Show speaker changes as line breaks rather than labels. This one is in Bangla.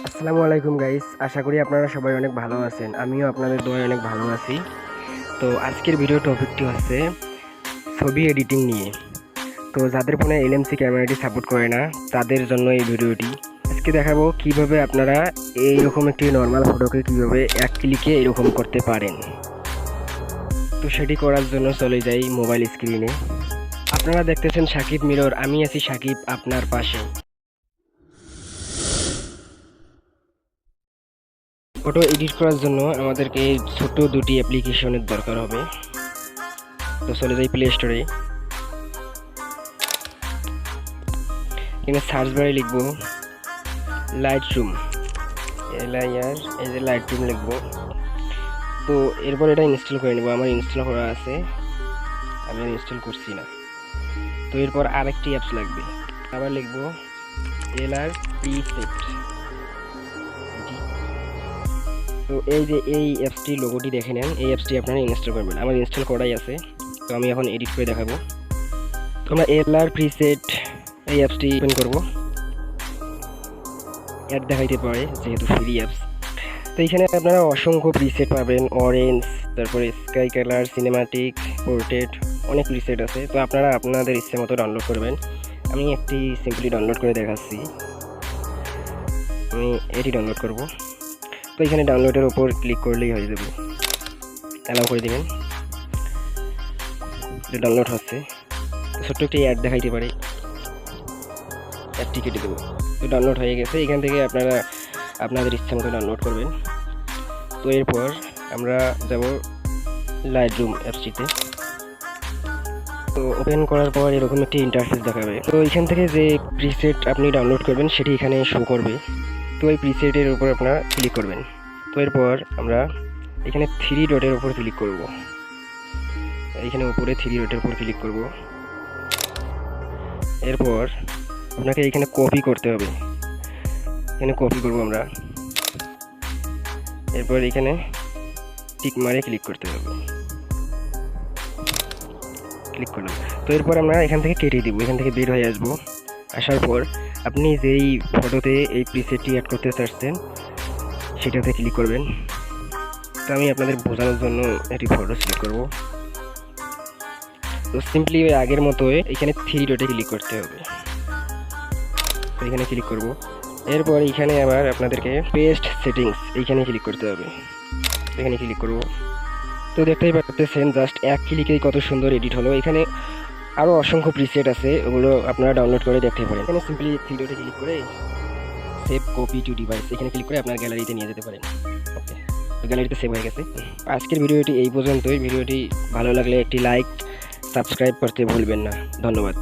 আসসালামু আলাইকুম গাইস, আশা করি আপনারা সবাই অনেক ভালো আছেন। আমিও আপনাদের দোয়ায় অনেক ভালো আছি। তো আজকের ভিডিও টপিকটি হচ্ছে ছবি এডিটিং নিয়ে। তো যাদের ফোনে এলএমসি ক্যামেরাটি সাপোর্ট করে না তাদের জন্য এই ভিডিওটি। আজকে দেখাবো কিভাবে আপনারা এইরকম একটি নর্মাল ফটোকে কিভাবে এক ক্লিকে এরকম করতে পারেন। তো সেটি করার জন্য চলে যাই মোবাইল স্ক্রিনে। আপনারা দেখতেছেন সাকিব মিরর, আমি আছি সাকিব আপনার পাশে। ফটো এডিট করার জন্য আমাদেরকে ছোট দুটি অ্যাপ্লিকেশনের দরকার হবে। তো চলে যাই প্লে স্টোরে। এখানে সার্চ বারে লিখবো লাইটরুম, LIR, এই যে লাইটরুম লিখবো। তো এরপর এটা ইনস্টল করে নেবো, আমার ইনস্টল করা আছে, আমি ইনস্টল করছি না। তো এরপর আরেকটি অ্যাপস লাগবে, আবার লিখবো LR প্রিসেট। তো এই যে এই অ্যাপসটি লোগোটি দেখে নেন, এই অ্যাপসটি আপনারা ইনস্টল করবেন, আমার ইনস্টল করাই আছে। তো আমি এখন এডিট করে দেখাবো। তো আমরা LR প্রিসেট এই অ্যাপসটি ওপেন করবো। অ্যাড দেখাইতে পারে যেহেতু ফ্রি অ্যাপস। তো এখানে আপনারা অসংখ্য প্রিসেট পাবেন, অরেঞ্জ, তারপরে স্কাই কালার, সিনেমাটিক, পোর্ট্রেট, অনেক প্রিসেট আছে। তো আপনারা আপনাদের ইচ্ছে মতো ডাউনলোড করবেন। আমি একটি সিম্পলি ডাউনলোড করে দেখাচ্ছি। আমি এটি ডাউনলোড করব। তো এখানে ডাউনলোডের ওপর ক্লিক করলেই হয়ে যাবে, অ্যালাউ করে দেবেন। ডাউনলোড হচ্ছে, ছোট্ট একটি অ্যাড দেখাইতে পারে, অ্যাডটি কেটে দেবো। তো ডাউনলোড হয়ে গেছে, এখান থেকে আপনারা আপনাদের ইচ্ছা মতো ডাউনলোড করবেন। তো এরপর আমরা যাব লাইটরুম অ্যাপসটিতে। তো ওপেন করার পর এরকম একটি ইন্টারফেস দেখাবে। তো এখান থেকে যে প্রিসেট আপনি ডাউনলোড করবেন সেটি এখানে শো করবে। তো এই প্রিসেটের উপর আপনারা ক্লিক করবেন। তো এরপর আমরা এখানে থ্রি ডটের উপর ক্লিক করব, এখানে উপরে থ্রি ডটের উপর ক্লিক করব। এরপর আপনাকে এখানে কপি করতে হবে, এখানে কপি করব আমরা। এরপর এখানে টিক মারে ক্লিক করতে হবে, ক্লিক করলাম। তো এরপর আমরা এখান থেকে কেটে দিব, এখান থেকে বের হয়ে আসবো। আসার পর আপনি যেই ফটোতে এই প্রিসেটটি অ্যাড করতে চাচ্ছেন সেটাতে ক্লিক করবেন। তো আমি আপনাদের বোঝানোর জন্য একটি ফটো সিলেক্ট করব। তো সিম্পলি ওই আগের মতোই এখানে থ্রি ডটে ক্লিক করতে হবে, তো এখানে ক্লিক করব। এরপর এখানে আবার আপনাদেরকে পেস্ট সেটিংস এইখানে ক্লিক করতে হবে, এখানে ক্লিক করব। তো দেখতেই পাচ্ছেন জাস্ট এক ক্লিকেই কত সুন্দর এডিট হলো। এখানে আরও অসংখ্য প্রিসেট আছে, ওগুলো আপনারা ডাউনলোড করে দেখতে পারেন। এখানে সিম্পলি থ্রি ডটে ক্লিক করে সেভ কপি টু ডিভাইস এখানে ক্লিক করে আপনার গ্যালারিতে নিয়ে যেতে পারেন। ওকে, তো গ্যালারিতে সেভ হয়ে গেছে। আজকের ভিডিওটি এই পর্যন্তই। ভিডিওটি ভালো লাগলে একটি লাইক, সাবস্ক্রাইব করতে ভুলবেন না। ধন্যবাদ।